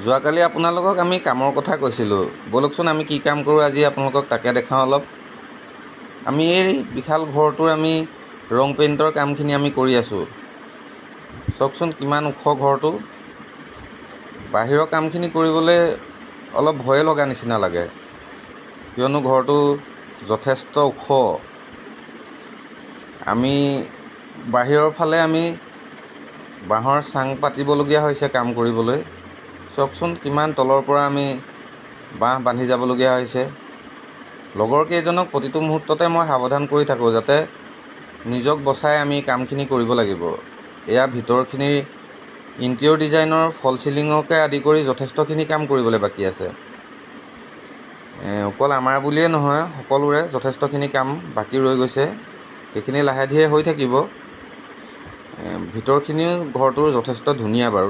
যোৱাকালি আপোনালোকক আমি কামৰ কথা কৈছিলোঁ। ব'লকচোন আমি কি কাম কৰোঁ আজি আপোনালোকক তাকে দেখাওঁ অলপ। আমি এই বিশাল ঘৰটোৰ আমি ৰং পেইণ্টৰ কামখিনি আমি কৰি আছোঁ। চাওকচোন কিমান ওখ ঘৰটো। বাহিৰৰ কামখিনি কৰিবলৈ অলপ ভয়ে লগা নিচিনা লাগে, কিয়নো ঘৰটো যথেষ্ট ওখ। আমি বাহিৰৰ ফালে আমি বাঁহৰ চাং পাতিবলগীয়া হৈছে কাম কৰিবলৈ। চাওকচোন কিমান তলৰ পৰা আমি বাঁহ বান্ধি যাবলগীয়া হৈছে। লগৰ কেইজনক প্ৰতিটো মুহূৰ্ততে মই সাৱধান কৰি থাকোঁ, যাতে নিজক বচাই আমি কামখিনি কৰিব লাগিব। এয়া ভিতৰখিনিৰ ইণ্টেৰিয়ৰ ডিজাইনৰ ফল চিলিঙকে আদি কৰি যথেষ্টখিনি কাম কৰিবলৈ বাকী আছে। অকল আমাৰ বুলিয়ে নহয়, সকলোৰে যথেষ্টখিনি কাম বাকী ৰৈ গৈছে। সেইখিনি লাহে ধীৰে হৈ থাকিব। ভিতৰখিনিও ঘৰটোৰ যথেষ্ট ধুনীয়া বাৰু।